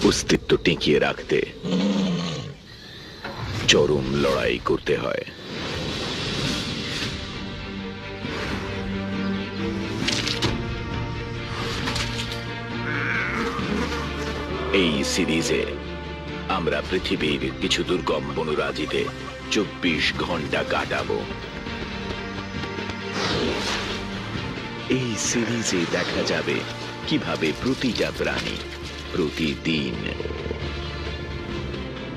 অস্তিত্ব টিকিয়ে রাখতে চরম লড়াই করতে হয়। এই সিরিজে আমরা পৃথিবীর কিছু দুর্গম বনরাজিতে 24 ঘন্টা কাটাবো। এই সিরিজে দেখা যাবে কিভাবে প্রতিটা প্রাণী প্রতিদিন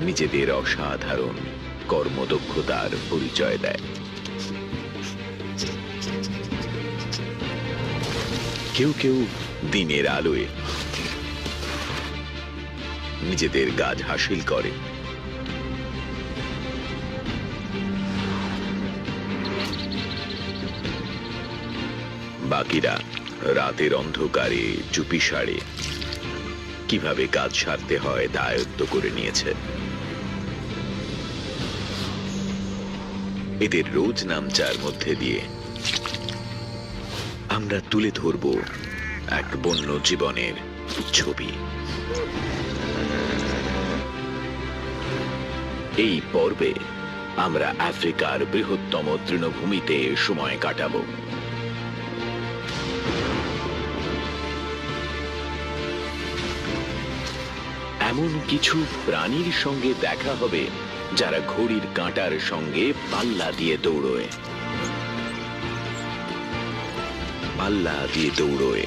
নিজেদের অসাধারণ কর্মদক্ষতার পরিচয় দেয়। কেউ কেউ দিনের আলোয় নিজেদের কাজ হাসিল করে, বাকিরা রাতের অন্ধকারে চুপিসারে কিভাবে কাজ সারতে হয় তা আয়ত্ত করে নিয়েছে। এদের রোজ নামচার মধ্যে দিয়ে আমরা তুলে ধরব এক বন্য জীবনের ছবি। এই পর্বে আমরা আফ্রিকার বৃহত্তম তৃণভূমিতে সময় কাটাবো। এমন কিছু প্রাণীর সঙ্গে দেখা হবে যারা ঘড়ির কাঁটার সঙ্গে পাল্লা দিয়ে দৌড়োয়।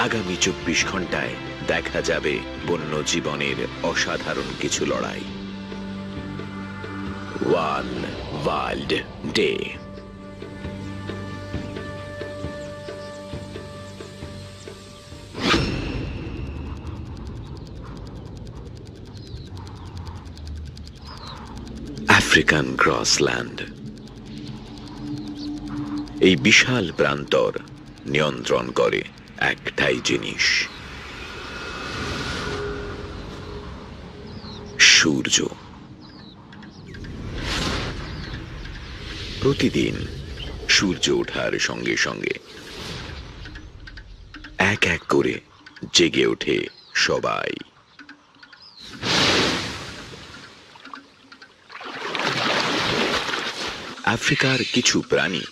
আগামী 24 ঘন্টায় দেখা যাবে বন্য জীবনের অসাধারণ কিছু লড়াই। One wild day. African grassland. এই বিশাল প্রান্তর নিয়ন্ত্রণ করে একটাই জিনিস, সূর্য। প্রতিদিন সূর্য ওঠার সঙ্গে সঙ্গে এক এক করে জেগে ওঠে সবাই। আফ্রিকার কিছু প্রাণী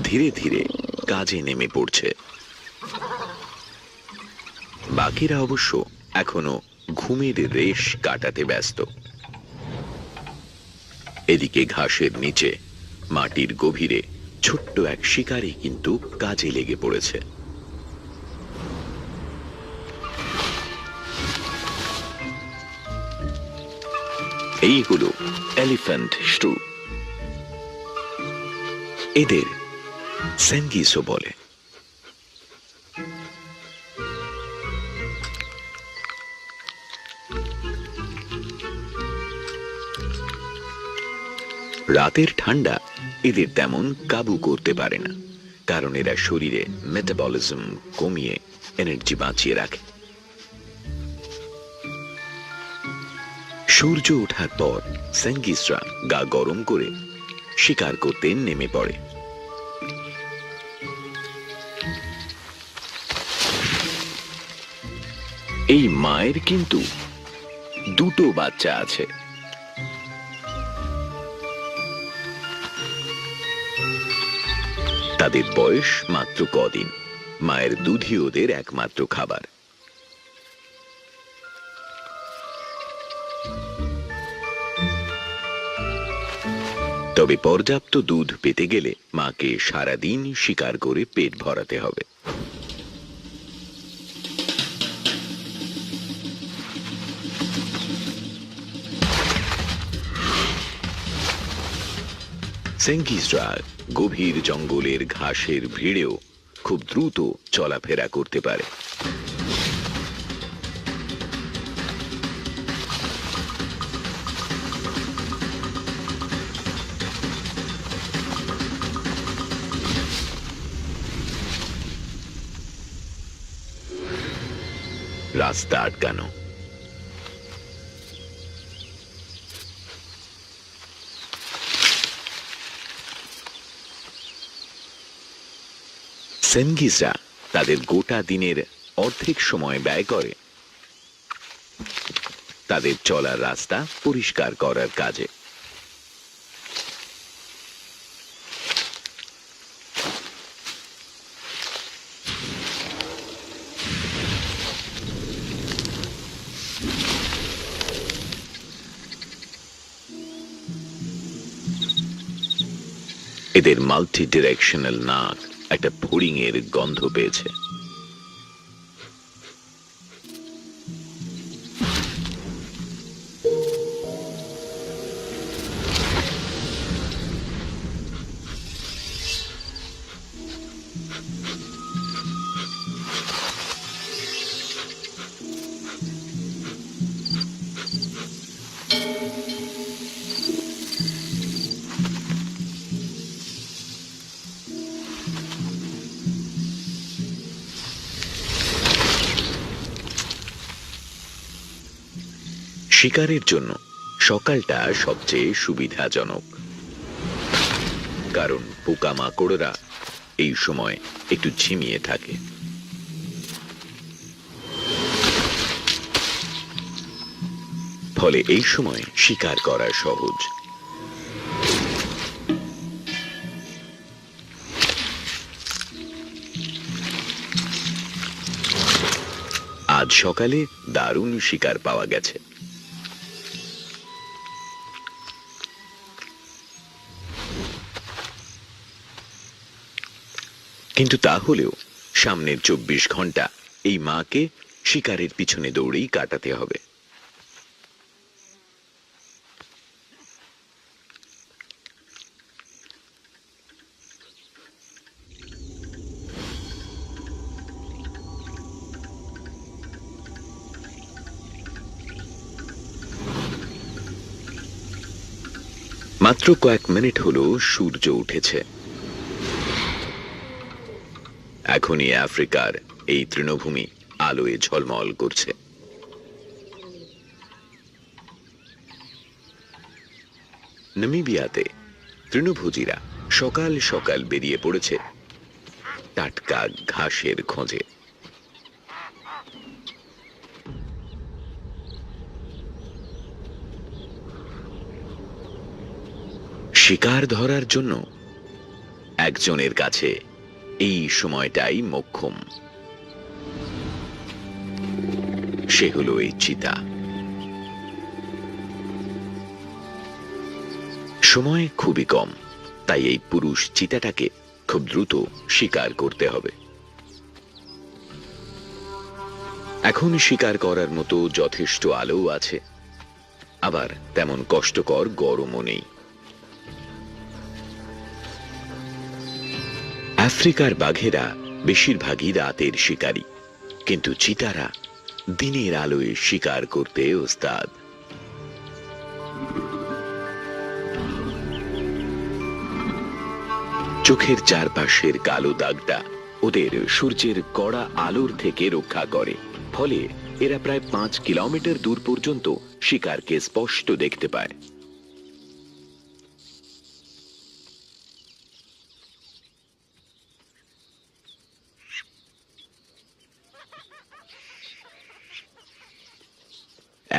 ধীরে ধীরে কাজে নেমে পড়ছে, বাকিরা অবশ্য এখনো ঘুমের রেশ কাটাতে ব্যস্ত। এদিকে ঘাসের নিচে মাটির গভীরে ছোট্ট এক শিকারী কিন্তু কাজে লেগে পড়েছে। এই হলো এলিফ্যান্ট স্টু। এদের সেঙ্গিসো বলে। রাতের ঠান্ডা এদের তেমন কাবু করতে পারে না, কারণ এরা শরীরে মেটাবলিজম কমিয়ে এনার্জি বাঁচিয়ে রাখে। সূর্য ওঠার পর সেঙ্গিসরা গা গরম করে শিকার করতে নেমে পড়ে। এই মায়ের কিন্তু দুটো বাচ্চা আছে। তাদের বয়স মাত্র কদিন। মায়ের দুধই ওদের একমাত্র খাবার। তবে পর্যাপ্ত দুধ পেতে গেলে মাকে সারাদিন শিকার করে পেট ভরাতে হবে। সেঙ্গিসরা গভীর জঙ্গলের ঘাসের ভিড়েও খুব দ্রুত চলাফেরা করতে পারে। রাস্তা আটকানো। সেঙ্গিসরা তাদের গোটা দিনের অর্ধেক সময় ব্যয় করে তাদের চলার রাস্তা পরিষ্কার করার কাজে। এদের মাল্টি ডিরেকশনাল নাক একটা ফড়িংয়ের গন্ধ পেয়েছে। শিকারের জন্য সকালটা সবচেয়ে সুবিধাজনক, কারণ পোকামাকড়রা এই সময় একটু ঝিমিয়ে থাকে। ফলে এই সময় শিকার করা সহজ। আজ সকালে দারুণ শিকার পাওয়া গেছে। কিন্তু তাহলেও সামনের 24 ঘন্টা এই মাকে শিকারের পিছনে দৌড়েই কাটাতে হবে। মাত্র কয়েক মিনিট হলো সূর্য উঠেছে। এখনই আফ্রিকার এই তৃণভূমি আলোয় ঝলমল করছে। নামিবিয়াতে তৃণভোজীরা সকাল সকাল বেরিয়ে পড়েছে টাটকা ঘাসের খোঁজে। শিকার ধরার জন্য একজনের কাছে এই সময়টাই মোক্ষম। সে হলো এই চিতা। সময় খুবই কম, তাই এই পুরুষ চিতাটাকে খুব দ্রুত শিকার করতে হবে। এখন শিকার করার মতো যথেষ্ট আলো আছে, আবার তেমন কষ্টকর গরমও নেই। আফ্রিকার বাঘেরা বেশিরভাগই রাতের শিকারী, কিন্তু চিতারা দিনের আলোয় শিকার করতে ওস্তাদ। চোখের চারপাশের কালো দাগটা ওদের সূর্যের কড়া আলোর থেকে রক্ষা করে, ফলে এরা প্রায় 5 কিলোমিটার দূর পর্যন্ত শিকারকে স্পষ্ট দেখতে পায়।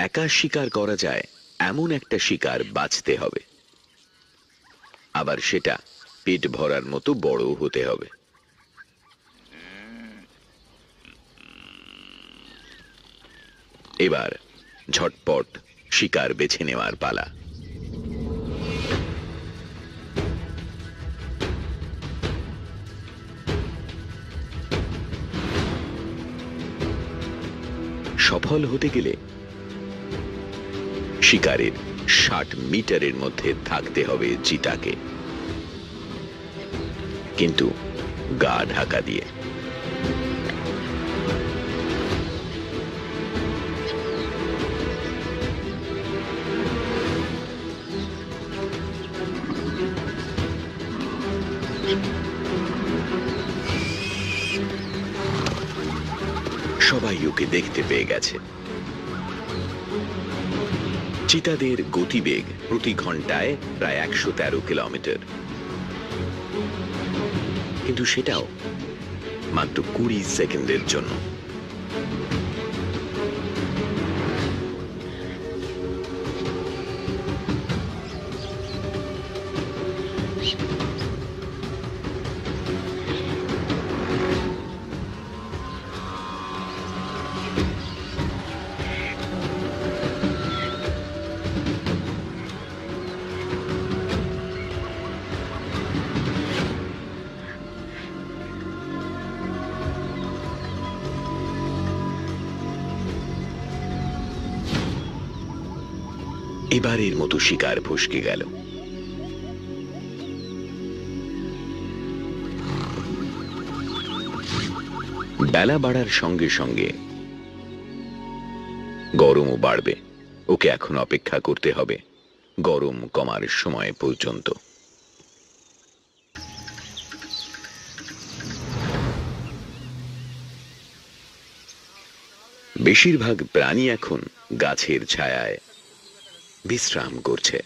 একা শিকার করা যায় এমন একটা শিকার বাছতে হবে, আবার সেটা পেট ভরার মতো বড় হতে হবে। এবার ঝটপট শিকার বেছে নেওয়ার পালা। সফল হতে গেলে শিকারের 60 মিটারের মধ্যে থাকতে হবে চিতাকে, কিন্তু গা ঢাকা দিয়ে। সবাই ওকে দেখতে পেয়ে গেছে। চিতাদের গতিবেগ প্রতি ঘন্টায় প্রায় 113 কিলোমিটার, কিন্তু সেটাও মাত্র 20 সেকেন্ডের জন্য। এবারের মতো শিকার ফসকে গেল। বেলা বাড়ার সঙ্গে সঙ্গে গরমও বাড়বে। ওকে এখন অপেক্ষা করতে হবে গরম কমার সময় পর্যন্ত। বেশিরভাগ প্রাণী এখন গাছের ছায়ায় বিশ্রাম করছে।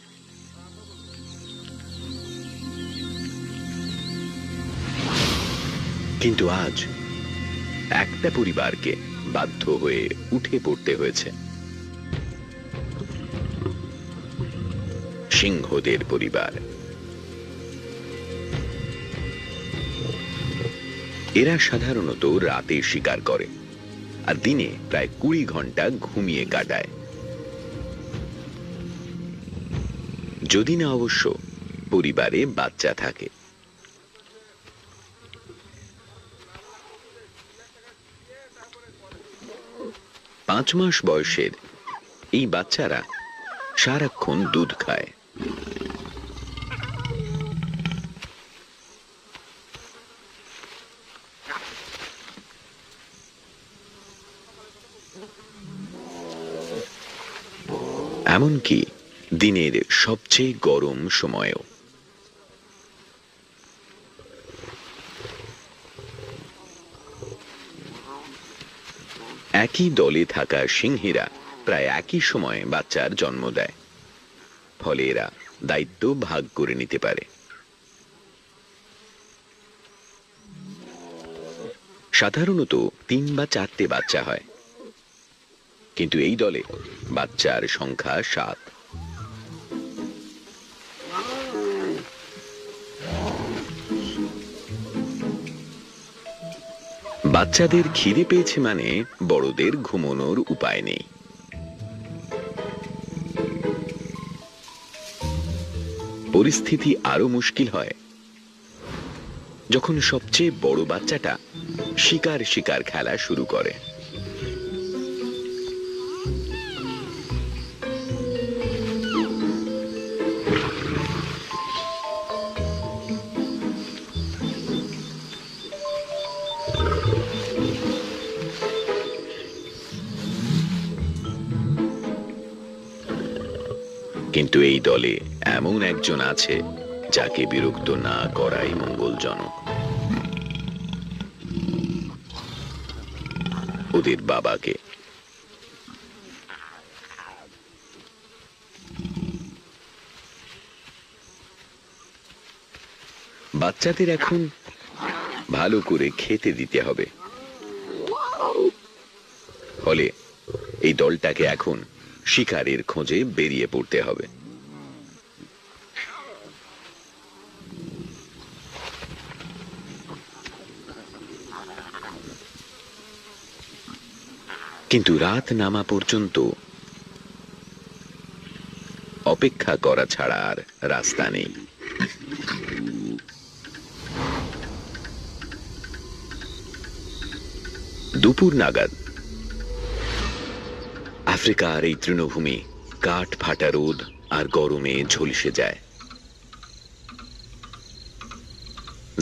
কিন্তু আজ একটা পরিবারকে বাধ্য হয়ে উঠে পড়তে হয়েছে। সিংহদের পরিবার। এরা সাধারণত রাতে শিকার করে আর দিনে প্রায় 20 ঘন্টা ঘুমিয়ে কাটায়, যদি না অবশ্য পরিবারে বাচ্চা থাকে। পাঁচ মাস বয়সের এই বাচ্চারা সারাক্ষণ দুধ খায়। এমনকি দিনের সবচেয়ে গরম সময়েও। একই দলে থাকা সিংহীরা প্রায় একই সময়ে বাচ্চার জন্ম দেয়, ফলে এরা দায়িত্ব ভাগ করে নিতে পারে। সাধারণত 3 বা 4টে বাচ্চা হয়, কিন্তু এই দলে বাচ্চার সংখ্যা 7। বাচ্চাদের খিদে পেয়েছে মানে বড়দের ঘুমানোর উপায় নেই। পরিস্থিতি আরো মুশকিল হয় যখন সবচেয়ে বড় বাচ্চাটা শিকার শিকার খেলা শুরু করে। কিন্তু এই দলে এমন একজন আছে যাকে বিরক্ত না করাই মঙ্গলজনক। ওদের বাবাকে। বাচ্চাদের এখন ভালো করে খেতে দিতে হবে, ফলে এই দলটাকে এখন শিকারের খোঁজে বেরিয়ে পড়তে হবে। কিন্তু রাত নামা পর্যন্ত অপেক্ষা করা ছাড়া আর রাস্তা নেই। দুপুর নাগাদ আফ্রিকার এই তৃণভূমি কাঠ ফাটা রোদ আর গরমে ঝলসে যায়।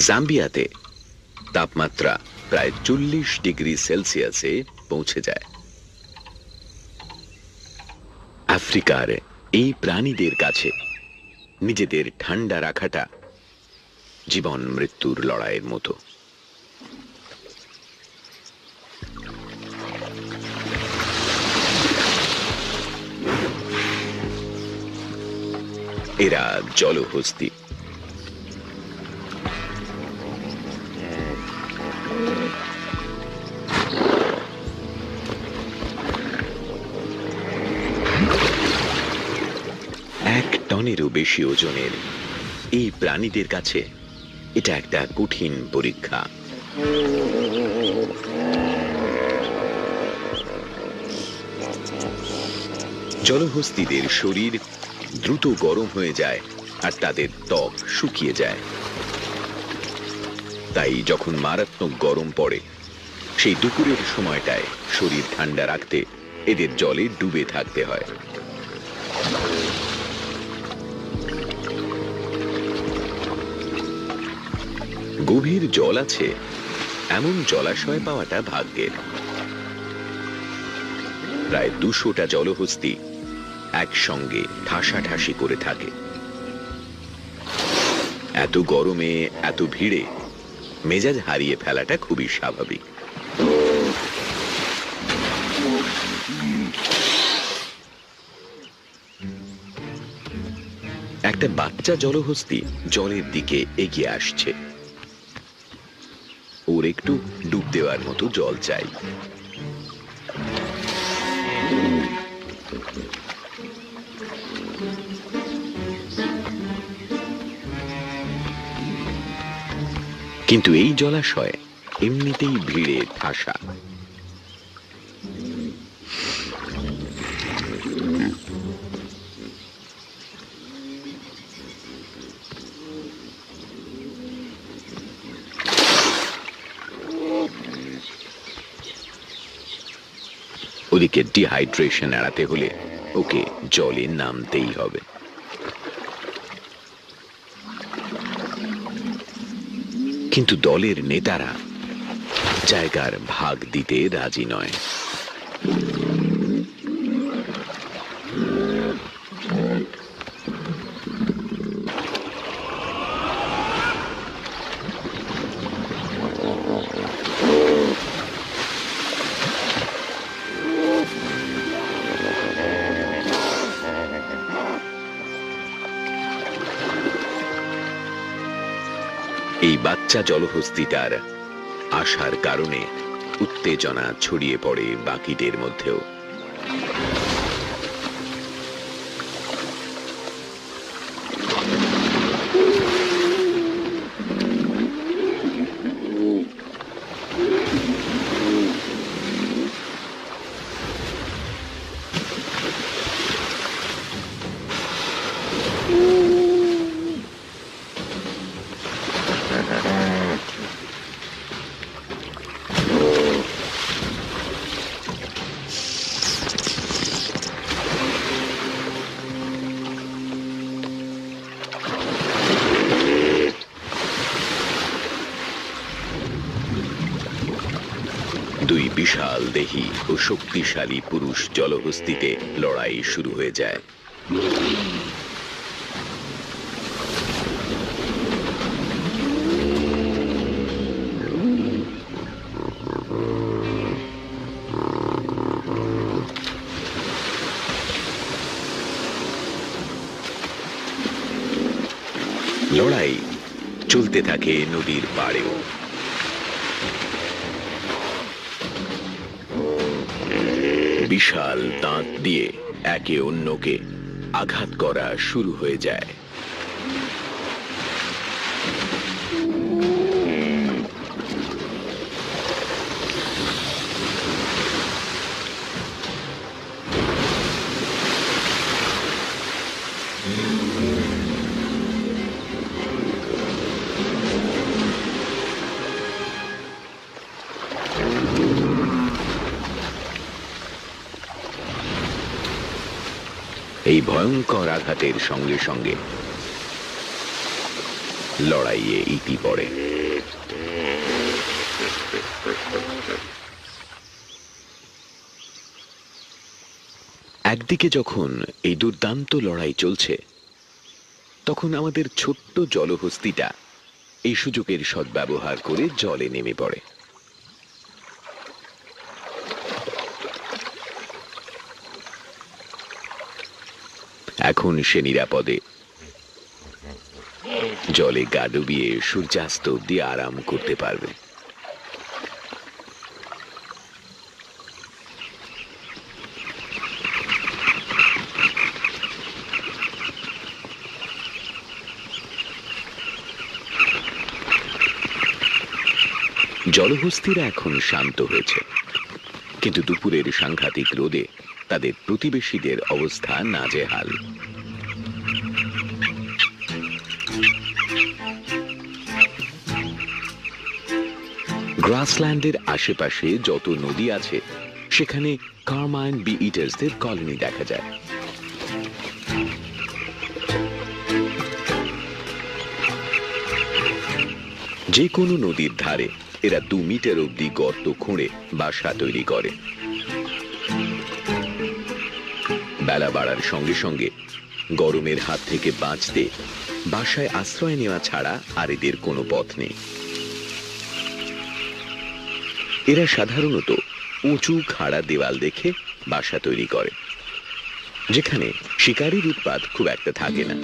জাম্বিয়াতে তাপমাত্রা প্রায় 40 ডিগ্রি সেলসিয়াসে পৌঁছে যায়। আফ্রিকার এই প্রাণীদের কাছে নিজেদের ঠান্ডা রাখাটা জীবন মৃত্যুর লড়াইয়ের মতো। এরা জলহস্তি। এক টনেরও বেশি ওজনের এই প্রাণীদের কাছে এটা একটা কঠিন পরীক্ষা। জলহস্তিদের শরীর দ্রুত গরম হয়ে যায় আর তাদের ত্বক শুকিয়ে যায়। তাই যখন মারাত্মক গরম পড়ে সেই দুপুরের সময়টায় শরীর ঠান্ডা রাখতে এদের জলে ডুবে থাকতে হয়। গভীর জল আছে এমন জলাশয় পাওয়াটা ভাগ্যের। প্রায় 200টা জলহস্তী একসঙ্গে ঠাসাঠাসি করে থাকে। এত গরমে, এত ভিড়ে মেজাজ হারিয়ে ফেলাটা খুবই স্বাভাবিক। একটা বাচ্চা জলহস্তী জলের দিকে এগিয়ে আসছে। ওর একটু ডুব দেওয়ার মতো জল চাই। কিন্তু এই জলাশয় এমনিতেই ভিড়ে ঠাসা। ওদিকে ডিহাইড্রেশন এড়াতে হলে ওকে জলে নামতেই হবে। কিন্তু দলের নেতারা জায়গার ভাগ দিতে রাজি নয়। এই বাচ্চা জলহস্তিটার আসার কারণে উত্তেজনা ছড়িয়ে পড়ে বাকিদের মধ্যেও। দুই বিশাল দেহী ও শক্তিশালী পুরুষ জলহস্তিতে লড়াই শুরু হয়ে যায়। লড়াই চলতে থাকে নদীর পাড়েও। বিশাল দাঁত দিয়ে একে অন্যকে আঘাত করা শুরু হয়ে যায়। এই ভয়ঙ্কর আঘাতের সঙ্গে সঙ্গে লড়াইয়ে ইতি পড়ে। একদিকে যখন এই দুর্দান্ত লড়াই চলছে, তখন আমাদের ছোট্ট জলহস্তিটা এই সুযোগের সদ্ব্যবহার করে জলে নেমে পড়ে। এখন সে নিরাপদে জলে গা ডুবিয়ে সূর্যাস্ত অব্দি আরাম করতে পারবে। জলহস্তিরা এখন শান্ত হয়েছে, কিন্তু দুপুরের সাংঘাতিক রোদে তাদের প্রতিবেশীদের অবস্থা নাজেহাল। গ্রাসল্যান্ডের আশেপাশে যত নদী আছে সেখানে কারমাইন বি ইটার্সদের কলোনি দেখা যায়। যে কোনো নদীর ধারে এরা 2 মিটার অবধি গর্ত খুঁড়ে বাসা তৈরি করে। বেলা বাড়ার সঙ্গে সঙ্গে গরমের হাত থেকে বাঁচতে বাসায় আশ্রয় নেওয়া ছাড়া আর এদের কোনো পথ নেই। এরা সাধারণত উঁচু খাড়া দেওয়াল দেখে বাসা তৈরি করে, যেখানে শিকারীর উৎপাত খুব একটা থাকে না।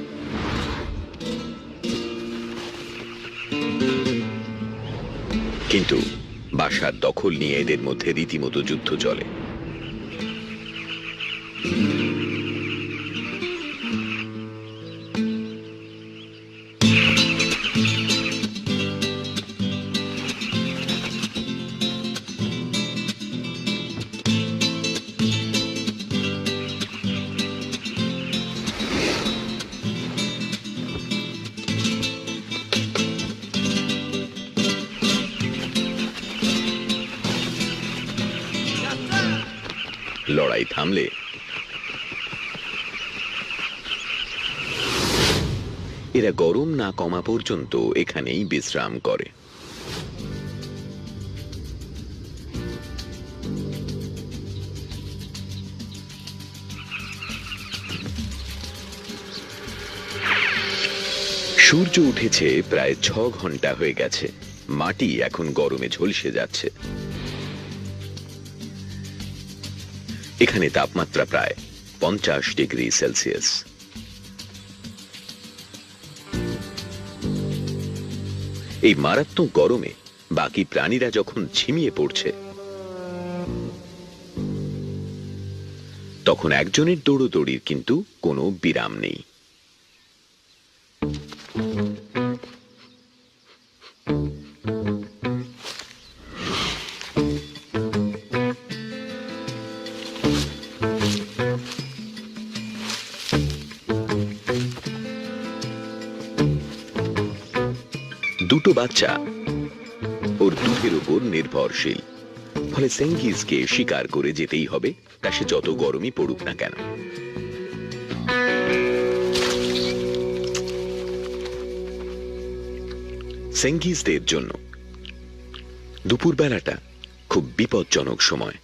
কিন্তু বাসার দখল নিয়ে এদের মধ্যে রীতিমতো যুদ্ধ চলে। লড়াই থামলে এরা গরম না কমা পর্যন্ত এখানেই বিশ্রাম করে। সূর্য উঠেছে প্রায় 6 ঘন্টা হয়ে গেছে। মাটি এখন গরমে ঝলসে যাচ্ছে। এখানে তাপমাত্রা প্রায় 50 ডিগ্রি সেলসিয়াস। এই মারাত্মক গরমে বাকি প্রাণীরা যখন ঝিমিয়ে পড়ছে, তখন একজনের দৌড়োদৌড়ির কিন্তু কোনো বিরাম নেই। দুটো বাচ্চা ওর দুধের উপর নির্ভরশীল, ফলে সেঙ্গিজকে শিকার করে যেতেই হবে, তা সে যত গরমই পড়ুক না কেন। সেঙ্গিজদের জন্য দুপুরবেলাটা খুব বিপজ্জনক সময়,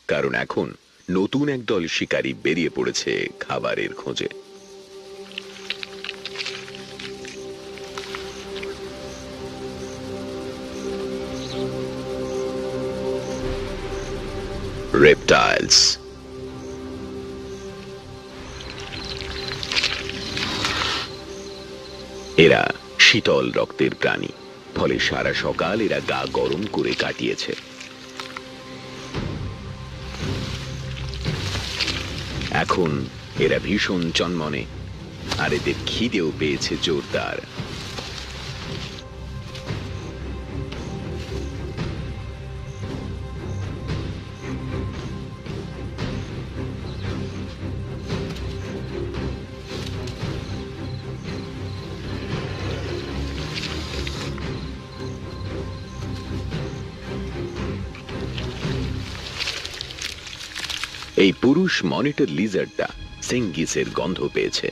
কারণ এখন নতুন একদল শিকারী বেরিয়ে পড়েছে খাবারের খোঁজে। reptiles. এরা শীতল রক্তের প্রাণী, ফলে সারা সকাল এরা গা গরম করে কাটিয়েছে। এখন এরা ভীষণ চনমনে, আর এদের খিদেও পেয়েছে জোরদার। এই পুরুষ মনিটর লিজার্ডটা সেঙ্গিসের গন্ধ পেয়েছে।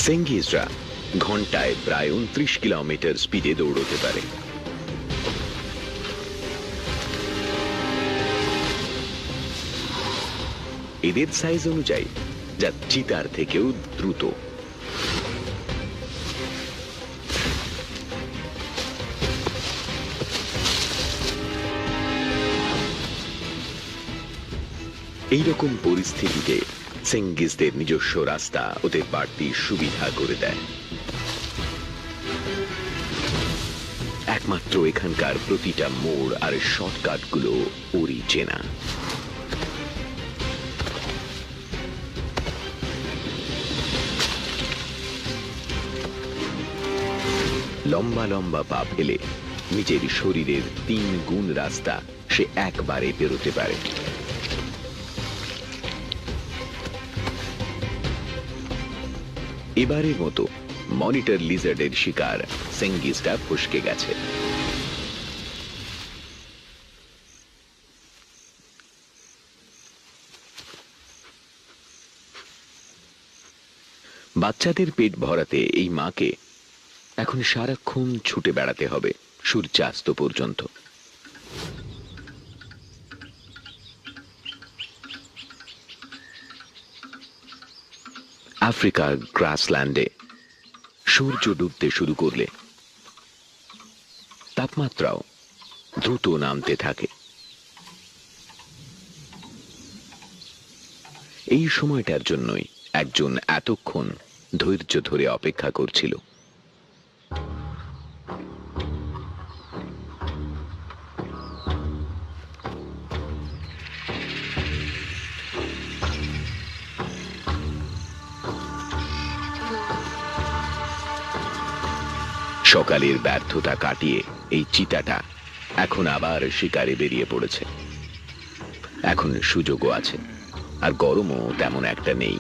সেঙ্গিসরা ঘন্টায় প্রায় 29 কিলোমিটার স্পিডে দৌড়তে পারে। এদের সাইজ অনুযায়ী যা চিতার থেকেও দ্রুত। এইরকম পরিস্থিতিতে সেঙ্গিসদের নিজস্ব রাস্তা ওদের বাড়তি সুবিধা করে দেয়। একমাত্র এখানকার প্রতিটা মোড় আর শর্টকাটগুলো ওরই চেনা। লম্বা লম্বা পা ফেলে নিজের শরীরের 3 গুণ রাস্তা সে একবারে পেরোতে পারে। এবারের মতো মনিটর লিজার্ডের শিকার সেঙ্গিসটা ফসকে গেছে। বাচ্চাদের পেট ভরাতে এই মাকে এখন সারাক্ষণ ছুটে বেড়াতে হবে সূর্যাস্ত পর্যন্ত। আফ্রিকার গ্রাসল্যান্ডে সূর্য ডুবতে শুরু করলে তাপমাত্রাও দ্রুত নামতে থাকে। এই সময়টার জন্যই একজন এতক্ষণ ধৈর্য ধরে অপেক্ষা করছিল। সকালের ব্যর্থতা কাটিয়ে এই চিতাটা এখন আবার শিকারে বেরিয়ে পড়েছে। এখন সুযোগও আছে, আর গরমও তেমন একটা নেই।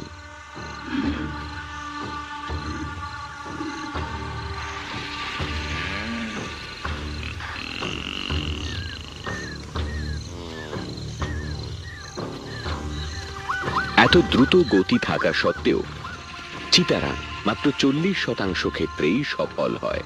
এত দ্রুত গতি থাকা সত্ত্বেও চিতারা মাত্র 40% ক্ষেত্রেই সফল হয়।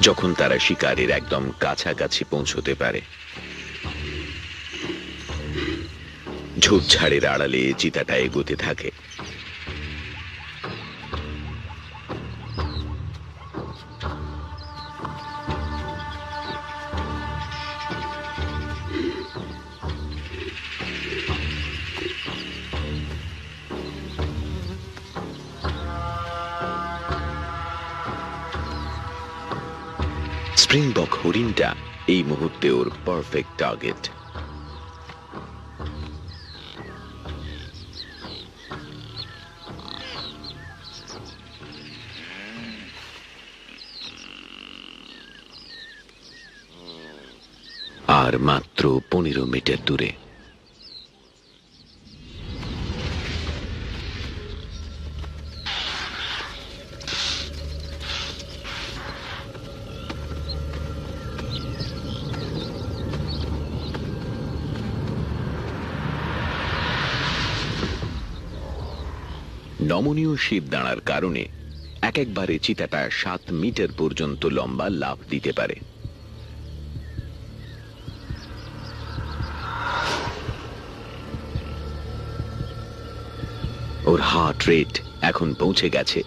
যখন তারা শিকারের একদম কাছাকাছি পৌঁছতে পারে, ঝোপঝাড়ের আড়ালে চিতাটা এগোতে থাকে। স্প্রিংবক হরিণটা এই মুহূর্তে ওর পারফেক্ট টার্গেট। আর মাত্র 15 মিটার দূরে নমনীয় শিব দাঁড়ার কারণে একবারে চিতাটা 7 মিটার পর্যন্ত লম্বা লাফ দিতে পারে। ওর হার্ট রেট এখন পৌঁছে গেছে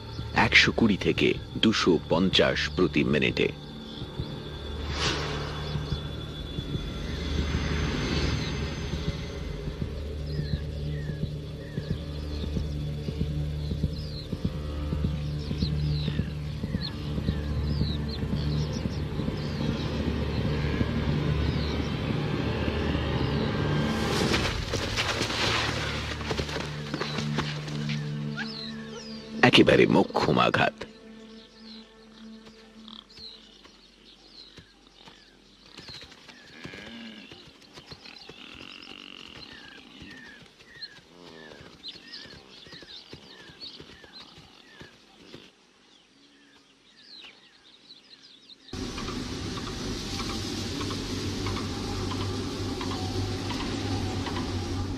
120 থেকে 250 প্রতি মিনিটে। একেবারে মোক্ষম আঘাত।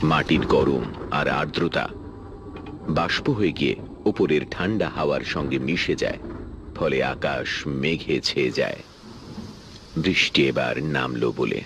মাটির গরম আর আর্দ্রতা বাষ্প হয়ে গিয়ে উপরের ঠান্ডা হাওয়ার সঙ্গে মিশে যায়, ফলে আকাশ মেঘে ছেয়ে যায়। বৃষ্টি এবার নামলো বলে।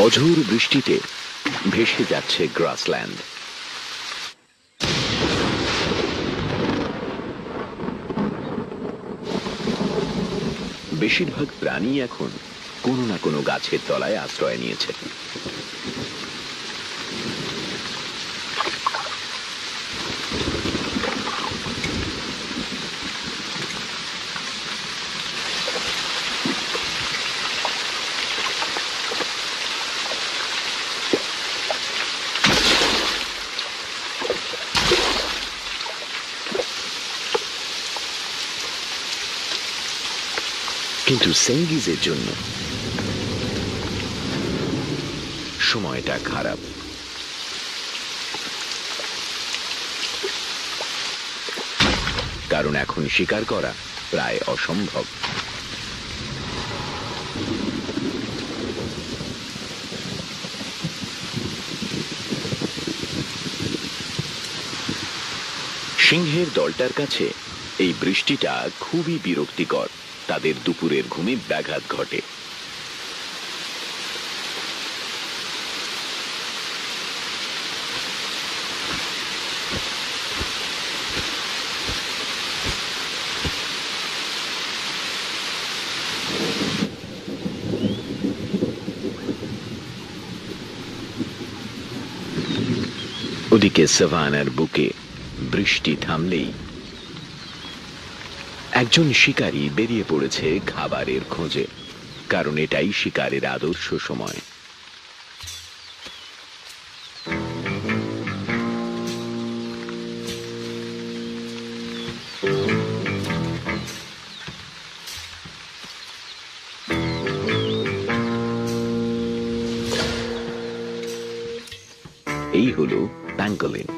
অঝোর বৃষ্টিতে ভেসে যাচ্ছে গ্রাসল্যান্ড। বেশিরভাগ প্রাণী এখন কোনো না কোনো গাছের তলায় আশ্রয় নিয়েছে। কিন্তু সেঙ্গিজের জন্য সময়টা খারাপ। কারণ এখন শিকার করা প্রায় অসম্ভব। সিংহের দলটার কাছে এই বৃষ্টিটা খুবই বিরক্তিকর। তাদের দুপুরের ঘুমে ব্যাঘাত ঘটে। ওদিকে সাভানার বুকে বৃষ্টি থামলেই একজন শিকারী বেরিয়ে পড়েছে খাবারের খোঁজে। কারণ এটাই শিকারের আদর্শ সময়। এই হলো প্যাঙ্গোলিন।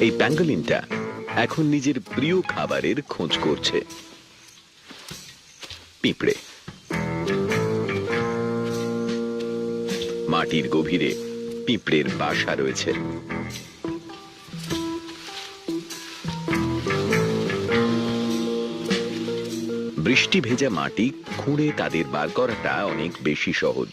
এই প্যাঙ্গোলিনটা এখন নিজের প্রিয় খাবারের খোঁজ করছে, পিঁপড়ে। মাটির গভীরে পিঁপড়ের বাসা রয়েছে। বৃষ্টি ভেজা মাটি খুঁড়ে তাদের বার করাটা অনেক বেশি সহজ।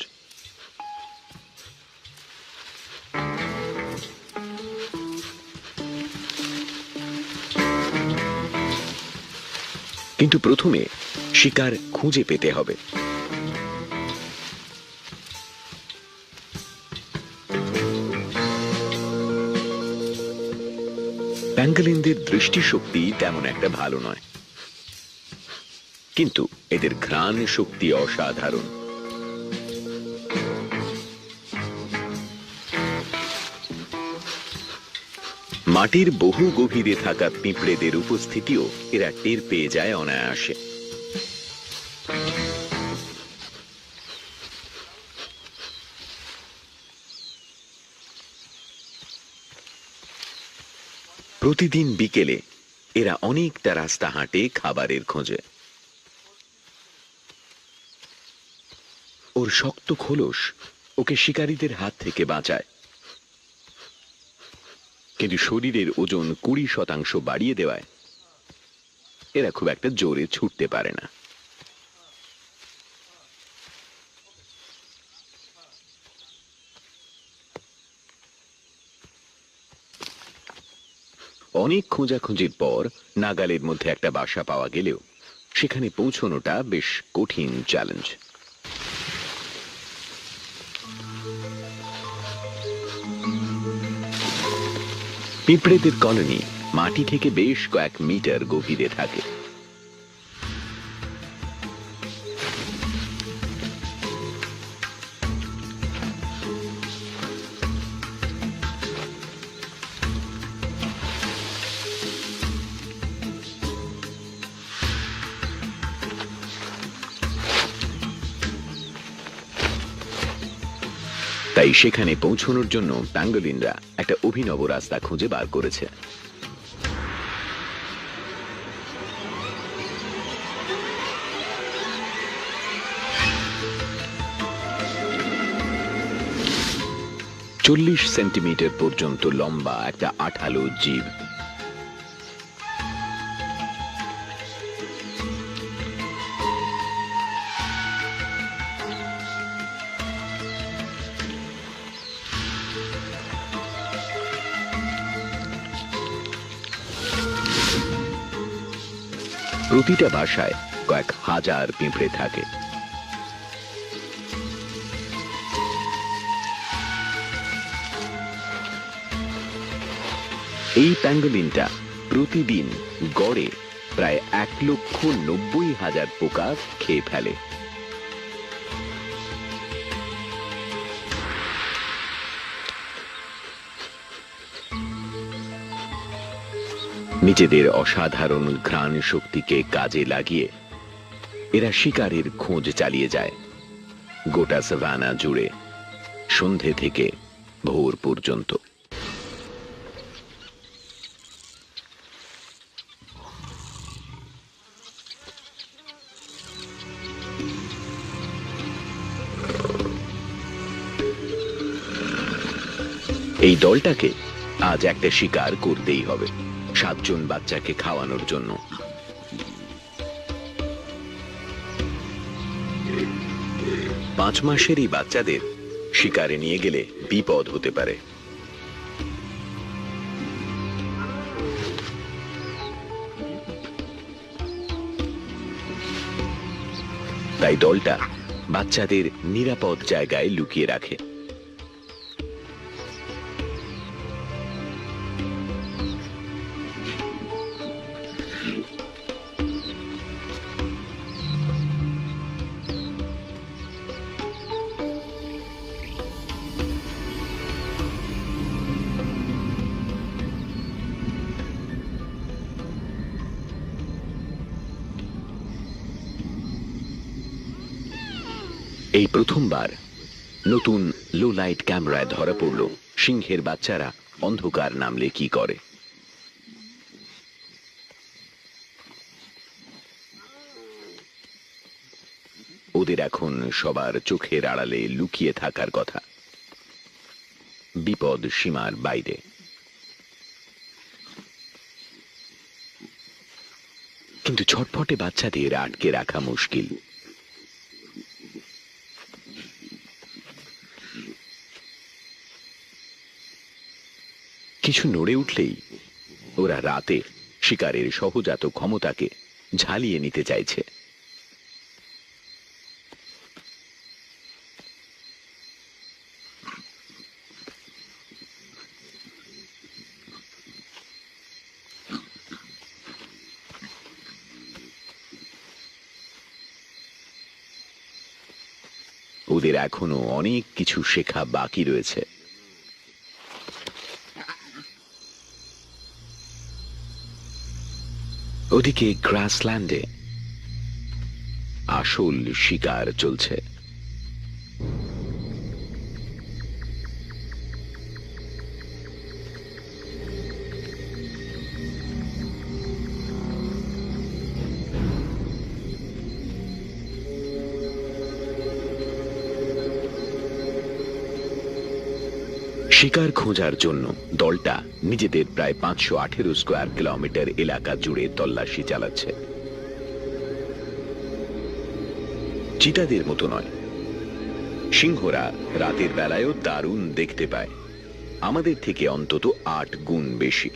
কিন্তু প্রথমে শিকার খুঁজে পেতে হবে। প্যাঙ্গোলিনদের দৃষ্টিশক্তি তেমন একটা ভালো নয়, কিন্তু এদের ঘ্রাণ শক্তি অসাধারণ। মাটির বহু গভীরে থাকা পিঁপড়েদের উপস্থিতিও এরা টের পেয়ে যায় অনায়াসে। প্রতিদিন বিকেলে এরা অনেকটা রাস্তা হাঁটে খাবারের খোঁজে। ওর শক্ত খোলস ওকে শিকারীদের হাত থেকে বাঁচায়, কিন্তু শরীরের ওজন 20% বাড়িয়ে দেওয়ায় এরা খুব একটা জোরে ছুটতে পারে না। অনেক খোঁজাখুঁজির পর নাগালের মধ্যে একটা বাসা পাওয়া গেলেও সেখানে পৌঁছানোটা বেশ কঠিন চ্যালেঞ্জ। পিঁপড়েদের কলোনি মাটি থেকে বেশ কয়েক মিটার গভীরে থাকে। তাই সেখানে পৌঁছানোর জন্য প্যাঙ্গোলিনরা একটা অভিনব রাস্তা খুঁজে বার করেছে। চল্লিশ সেন্টিমিটার পর্যন্ত লম্বা একটা আঠালো জীব। প্রতিটা বাসায় কয়েক হাজার পিঁপড়ে থাকে। এই প্যাঙ্গোলিনটা প্রতিদিন গড়ে প্রায় 1,90,000 পোকা খেয়ে ফেলে। নিজেদের অসাধারণ ঘ্রাণ শক্তিকে কাজে লাগিয়ে এরা শিকারের খোঁজ চালিয়ে যায় গোটা সাভানা জুড়ে, সন্ধে থেকে ভোর পর্যন্ত। এই দলটাকে আজ একটা শিকার করতেই হবে 7 জন বাচ্চাকে খাওয়ানোর জন্য। পাঁচ মাসের এই বাচ্চাদের শিকারে নিয়ে গেলে বিপদ হতে পারে। তাই দলটা বাচ্চাদের নিরাপদ জায়গায় লুকিয়ে রাখে। এই প্রথমবার নতুন লো লাইট ক্যামেরায় ধরা পড়ল সিংহের বাচ্চারা অন্ধকার নামলে কি করে। ওদের এখন সবার চোখের আড়ালে লুকিয়ে থাকার কথা, বিপদ সীমার বাইরে। কিন্তু ছটফটে বাচ্চাদের আটকে রাখা মুশকিল। কিছু নড়ে উঠলেই ওরা রাতে শিকারের সহজাত ক্ষমতাকে ঝালিয়ে নিতে চাইছে। ওদের এখনো অনেক কিছু শেখা বাকি রয়েছে। ওদিকে গ্রাসল্যান্ডে আসল শিকার চলছে। শিকার খোঁজার জন্য দলটা নিজেদের প্রায় 518 স্কয়ার কিলোমিটার এলাকা জুড়ে তল্লাশি চালাচ্ছে। চিতাদের মতো নয়, সিংহরা রাতের বেলায়ও দারুণ দেখতে পায়, আমাদের থেকে অন্তত 8 গুণ বেশি।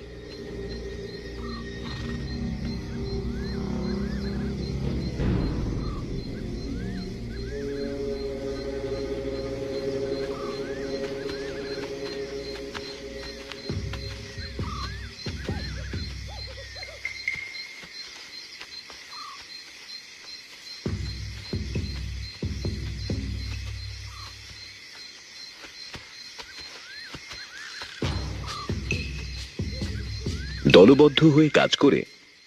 দলবদ্ধ হয়ে কাজ করে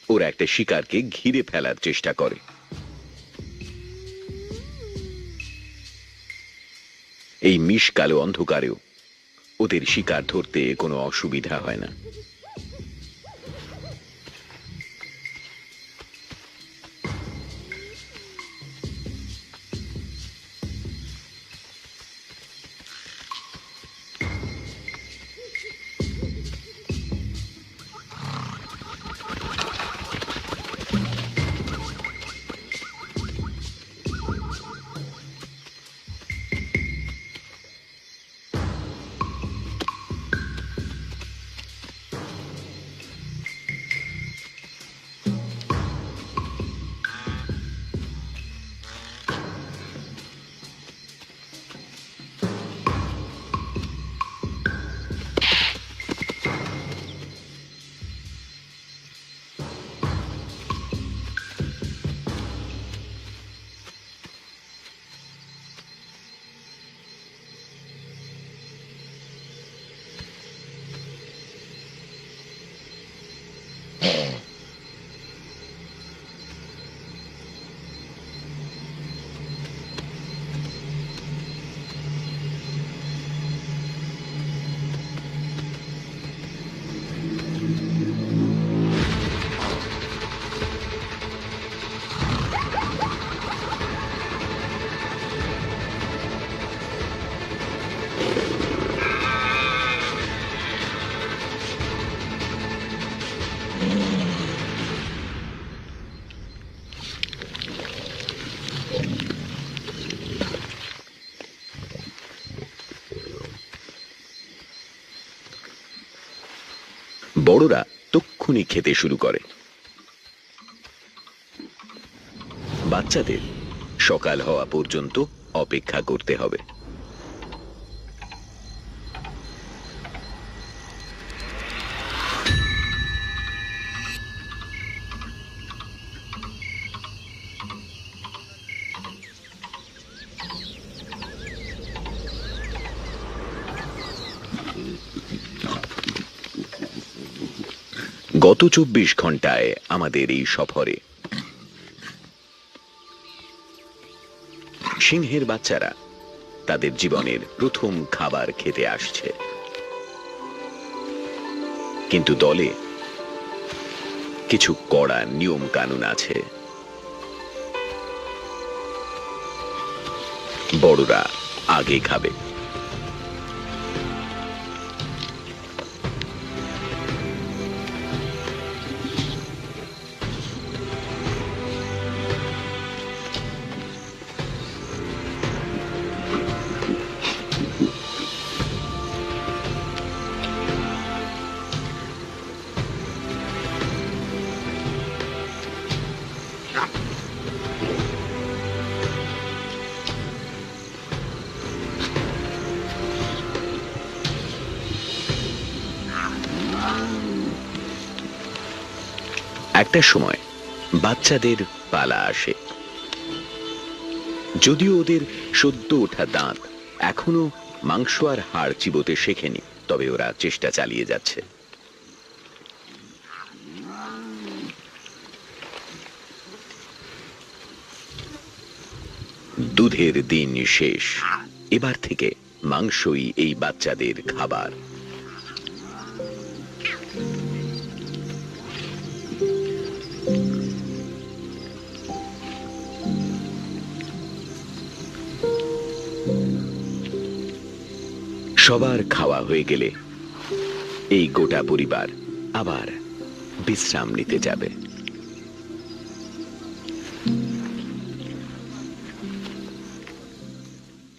ওরা একটা শিকারকে ঘিরে ফেলার চেষ্টা করে। এই মিশকালো অন্ধকারেও ওদের শিকার ধরতে কোনো অসুবিধা হয় না। বড়রা তক্ষুনি খেতে শুরু করে। বাচ্চাদের সকাল হওয়া পর্যন্ত অপেক্ষা করতে হবে। গত 24 ঘন্টায় আমাদের এই সফরে সিংহের বাচ্চারা তাদের জীবনের প্রথম খাবার খেতে আসছে, কিন্তু দলে কিছু কড়া নিয়ম কানুন আছে। বড়রা আগে খাবে। একটা সময় বাচ্চাদের পালা আসে। যদিও ওদের সদ্য ওঠা দাঁত এখনো মাংস আর হাড় চিবোতে শেখেনি, তবে ওরা চেষ্টা চালিয়ে যাচ্ছে। দুধের দিন শেষ। এবার থেকে মাংসই এই বাচ্চাদের খাবার। সবার খাওয়া হয়ে গেলে এই গোটা পরিবার আবার বিশ্রাম নিতে যাবে।